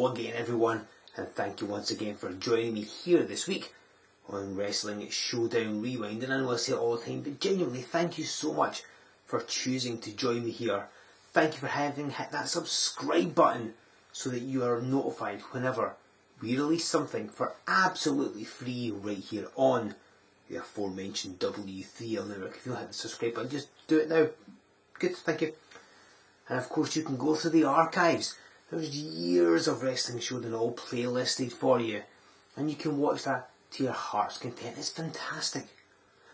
Hello again everyone, and thank you once again for joining me here this week on Wrestling Showdown Rewind. And I know I say it all the time, but genuinely thank you so much for choosing to join me here. Thank you for having hit that subscribe button so that you are notified whenever we release something for absolutely free right here on the aforementioned W3L network. If you don't hit the subscribe button, just do it now. Good, thank you. And of course you can go through the archives. There's years of Wrestling Showdown all playlisted for you, and you can watch that to your heart's content. It's fantastic.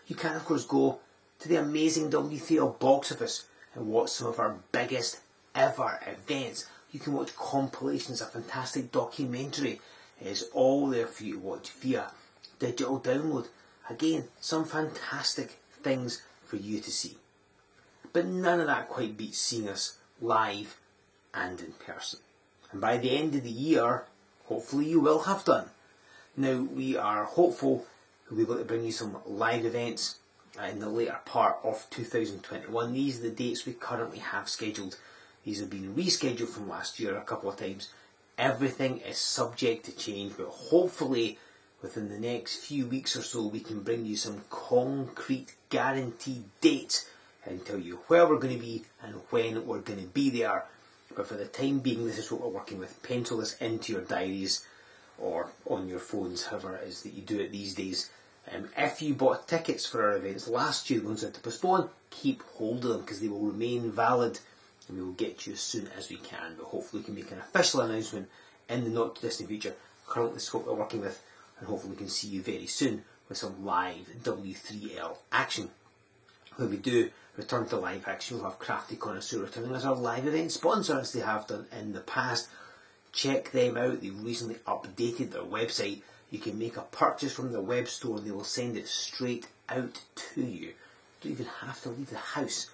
You can of course go to the amazing W3L box office and watch some of our biggest ever events. You can watch compilations, a fantastic documentary. It is all there for you to watch via digital download. Again, some fantastic things for you to see. But none of that quite beats seeing us live and in person. And by the end of the year, hopefully you will have done. Now, we are hopeful we'll be able to bring you some live events in the later part of 2021. These are the dates we currently have scheduled. These have been rescheduled from last year a couple of times. Everything is subject to change, but hopefully within the next few weeks or so we can bring you some concrete guaranteed dates and tell you where we're going to be and when we're going to be there. But for the time being, this is what we're working with. Pencil this into your diaries or on your phones, however it is that you do it these days. If you bought tickets for our events last year, the ones that had to postpone, keep hold of them because they will remain valid and we will get you as soon as we can. But hopefully we can make an official announcement in the not too distant future. Currently this is what we're working with, and hopefully we can see you very soon with some live W3L action. When we do return to live action, we'll have Crafty Connoisseur returning as our live event sponsor, as they have done in the past. Check them out. They've recently updated their website. You can make a purchase from their web store and they will send it straight out to you. You don't even have to leave the house.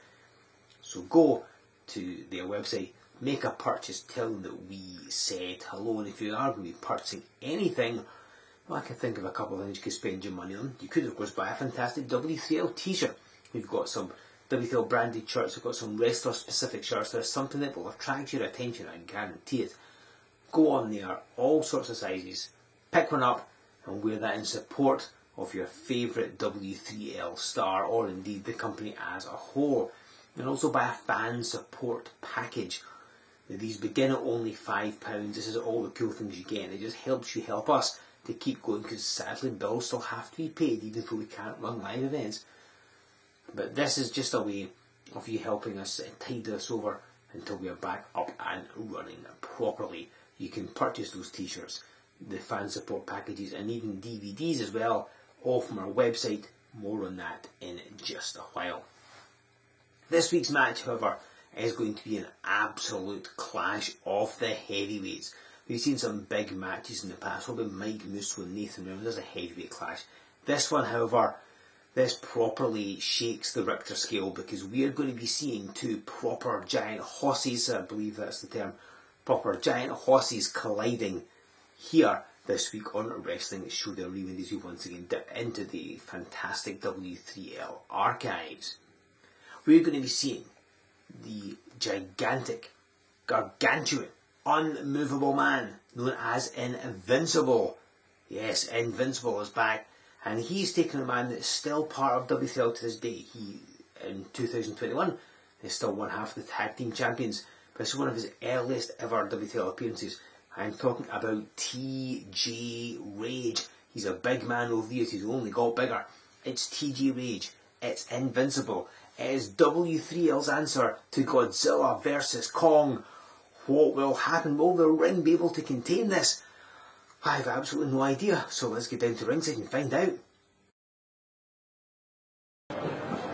So go to their website, make a purchase, tell them that we said hello, and if you are going to be purchasing anything, well, I can think of a couple of things you could spend your money on. You could of course buy a fantastic W3L t-shirt. We've got some W3L branded shirts, we've got some wrestler specific shirts. There's something that will attract your attention, I guarantee it. Go on there, all sorts of sizes, pick one up and wear that in support of your favourite W3L star, or indeed the company as a whole. And also buy a fan support package. These begin at only £5. This is all the cool things you get, and it just helps you help us to keep going, because sadly bills still have to be paid even though we can't run live events. But this is just a way of you helping us tide us over until we are back up and running properly. You can purchase those t-shirts, the fan support packages, and even DVDs as well, all from our website. More on that in just a while. This week's match, however, is going to be an absolute clash of the heavyweights. We've seen some big matches in the past. What about Mike Musso and Nathan Brown? There's a heavyweight clash. This one, however, this properly shakes the Richter scale, because we are going to be seeing two proper giant hosses, I believe that's the term, proper giant hosses colliding here this week on Wrestling Showdown Rewind, as we once again dip into the fantastic W3L archives. We're going to be seeing the gigantic, gargantuan, unmovable man known as Invincible. Yes, Invincible is back. And he's taken a man that's still part of W3L to this day. He, in 2021, is still one half of the tag team champions. But this is one of his earliest ever W3L appearances. I'm talking about TJ Rage. He's a big man over the years. He's only got bigger. It's TJ Rage. It's Invincible. It is W3L's answer to Godzilla vs Kong. What will happen? Will the ring be able to contain this? I have absolutely no idea, so let's get down to ringside and find out.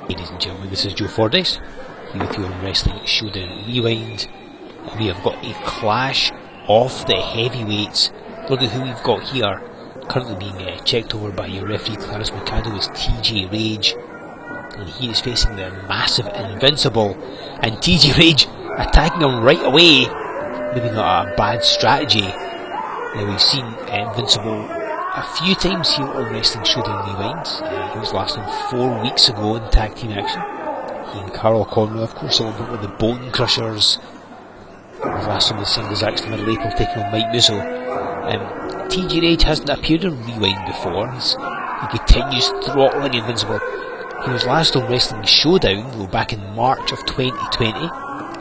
Ladies and gentlemen, this is Joe Fordyce, here with you on Wrestling Showdown Rewind. We have got a clash of the heavyweights. Look at who we've got here. Currently being checked over by your referee Clarence Mercado is TJ Rage. And he is facing the massive Invincible. And TJ Rage attacking him right away. Maybe not a bad strategy. Now, we've seen Invincible a few times here on Wrestling Showdown Rewind. He was last time 4 weeks ago in tag team action. He and Carl Conroy, of course, along with the Bone Crushers. His last one with singles axe to middle April, taking on Mike Musso. TG Rage hasn't appeared on Rewind before. He continues throttling Invincible. He was last on Wrestling Showdown, though, back in March of 2020.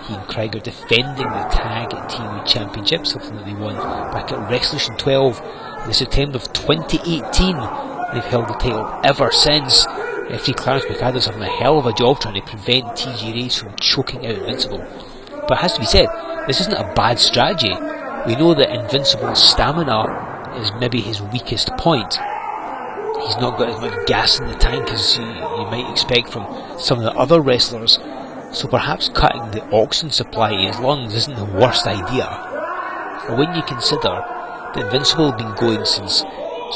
He and Craig are defending the Tag Team Championship, something that they won back at Resolution 12 in September of 2018. They've held the title ever since. Referee Clarence McAdams having a hell of a job trying to prevent TG Rage from choking out Invincible. But it has to be said, this isn't a bad strategy. We know that Invincible's stamina is maybe his weakest point. He's not got as much gas in the tank as you might expect from some of the other wrestlers, so perhaps cutting the oxygen supply to his lungs isn't the worst idea. But when you consider that Invincible has been going since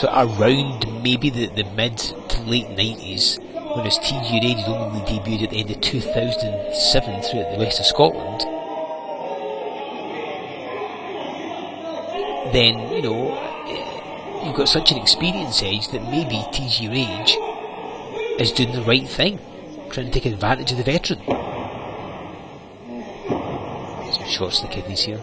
around maybe the mid to late 90s, whereas TG Rage only debuted at the end of 2007 throughout the west of Scotland, then, you've got such an experience edge that maybe TG Rage is doing the right thing, trying to take advantage of the veteran. Some shots to the kidneys here.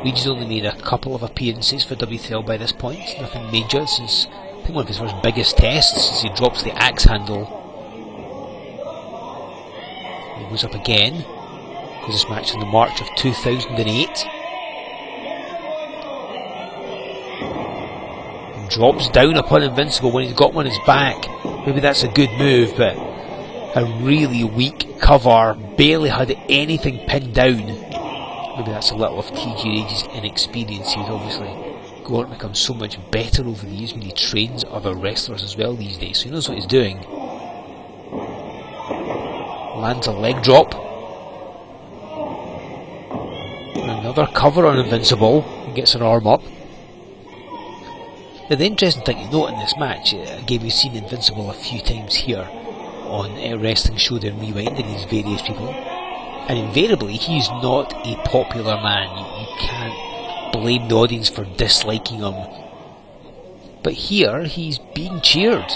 Rage has only made a couple of appearances for W3L by this point, nothing major since I think one of his first biggest tests as he drops the axe handle. He goes up again, because this match in the March of 2008. Drops down upon Invincible when he's got one on his back. Maybe that's a good move, but a really weak cover, barely had anything pinned down. Maybe that's a little of TG Rage's inexperience. He would obviously go on to become so much better over the years when he trains other wrestlers as well these days, so he knows what he's doing. Lands a leg drop. And another cover on Invincible, and gets an arm up. Now the interesting thing to note in this match, again we've seen Invincible a few times here on Wrestling Showdown Rewind against various people, and invariably he's not a popular man. You can't blame the audience for disliking him, but here he's being cheered.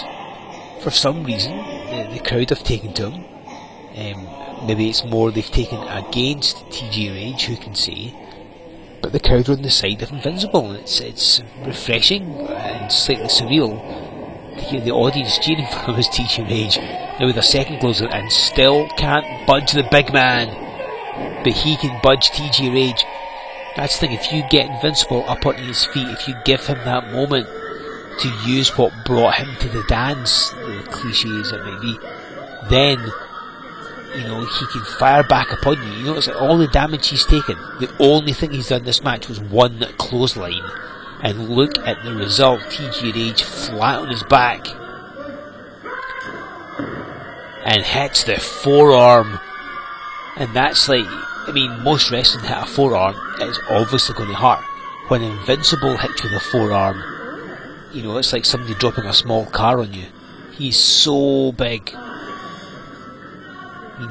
For some reason the crowd have taken to him. Maybe it's more they've taken against TG Rage, who can say, but the crowd are on the side of Invincible, and it's refreshing and slightly surreal to hear the audience cheering for him as TG Rage, now with a second closer, and still can't budge the big man, but he can budge TG Rage. That's the thing, if you get Invincible up on his feet, if you give him that moment to use what brought him to the dance, the cliche as it may be, then he can fire back upon you. It's like all the damage he's taken, the only thing he's done this match was one clothesline, and look at the result. TG Rage flat on his back and hits the forearm, and that's like, most wrestling hit a forearm, it's obviously going to hurt. When Invincible hits you with a forearm, it's like somebody dropping a small car on you. He's so big.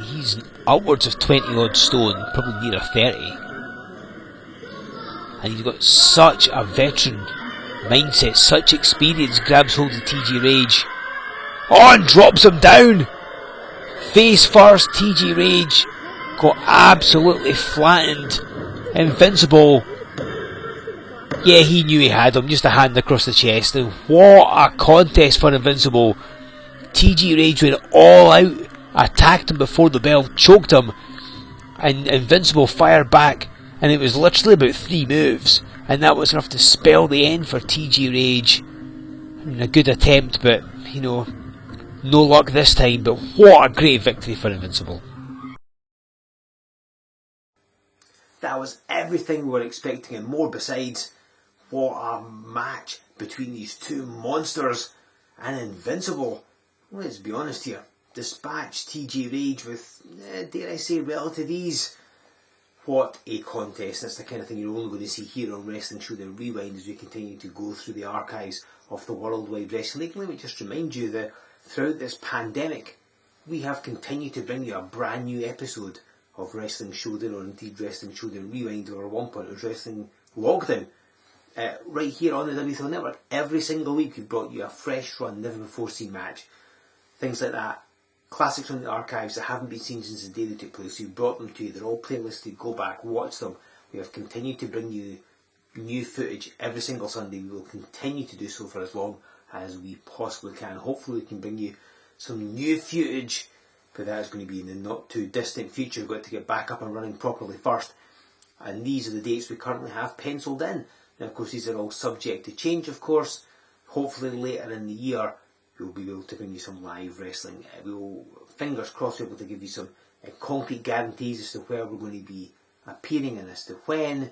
He's upwards of 20 odd stone, probably near a 30. And he's got such a veteran mindset, such experience, grabs hold of TG Rage. And drops him down! Face first, TG Rage got absolutely flattened. Invincible, yeah, he knew he had him, just a hand across the chest. And what a contest for Invincible. TG Rage went all out, attacked him before the bell, choked him, and Invincible fired back, and it was literally about 3 moves, and that was enough to spell the end for TG Rage. A good attempt, but no luck this time. But what a great victory for Invincible. That was everything we were expecting and more besides. What a match between these two monsters, and Invincible, let's be honest here, dispatched TG Rage with, dare I say, relative ease. What a contest. That's the kind of thing you're only going to see here on Wrestling Showdown Rewind as we continue to go through the archives of the Worldwide Wrestling League. Let me just remind you that throughout this pandemic, we have continued to bring you a brand new episode of Wrestling Showdown, or indeed Wrestling Showdown Rewind, or at one point it was Wrestling Lockdown, right here on the W3L network. Every single week we've brought you a fresh run, never before seen match. Things like that classics from the archives that haven't been seen since the day they took place. We've brought them to you. They're all playlisted. Go back, watch them. We have continued to bring you new footage every single Sunday. We will continue to do so for as long as we possibly can. Hopefully we can bring you some new footage, but that is going to be in the not too distant future. We've got to get back up and running properly first. And these are the dates we currently have penciled in. Now, of course, these are all subject to change, of course. Hopefully later in the year we'll be able to bring you some live wrestling. We will, fingers crossed, be able to give you some concrete guarantees as to where we're going to be appearing and as to when.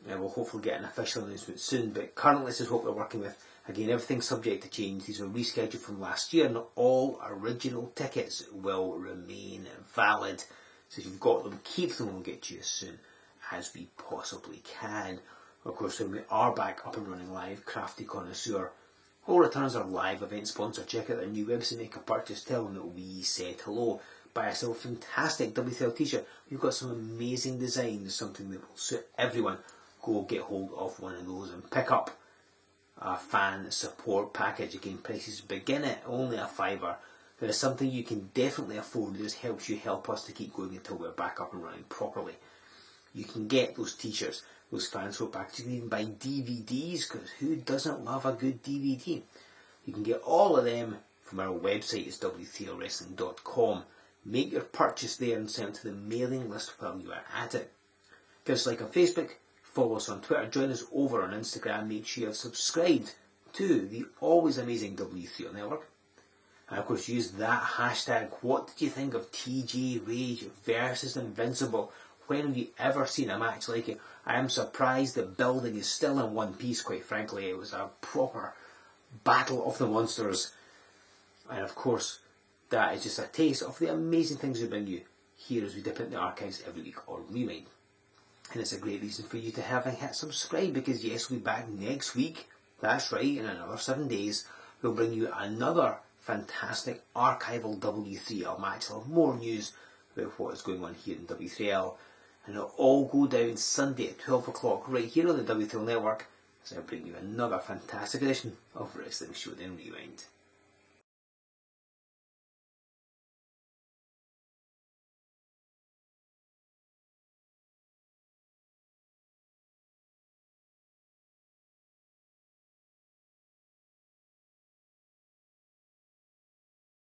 We'll hopefully get an official announcement soon, but currently this is what we're working with. Again, everything's subject to change. These were rescheduled from last year, and all original tickets will remain valid. So if you've got them, keep them. We'll get to you as soon as we possibly can. Of course, when we are back up and running live, Crafty Connoisseur all returns our live event sponsor. Check out their new website, make a purchase, tell them that we said hello. Buy yourself a fantastic W3L t-shirt. We've got some amazing designs, something that will suit everyone. Go get hold of one of those and pick up a fan support package. Again, prices begin at only a £5. There is something you can definitely afford. It just helps you help us to keep going until we're back up and running properly. You can get those t-shirts, those fan support packages. You can even buy DVDs, because who doesn't love a good DVD? You can get all of them from our website. It's W3LWrestling.com. Make your purchase there and send it to the mailing list while you are at it. Give us a like on Facebook. Follow us on Twitter, join us over on Instagram, make sure you have subscribed to the always amazing W3L network. And of course use that hashtag, what did you think of TJ Rage versus Invincible? When have you ever seen a match like it? I am surprised the building is still in one piece, quite frankly. It was a proper battle of the monsters. And of course, that is just a taste of the amazing things we bring you here as we dip into the archives every week or rewind. And it's a great reason for you to have and hit subscribe, because yes, we'll be back next week. That's right, in another 7 days. We'll bring you another fantastic archival W3L match. We'll have more news about what is going on here in W3L. And it'll all go down Sunday at 12 o'clock right here on the W3L network, as I bring you another fantastic edition of Wrestling Showdown Rewind.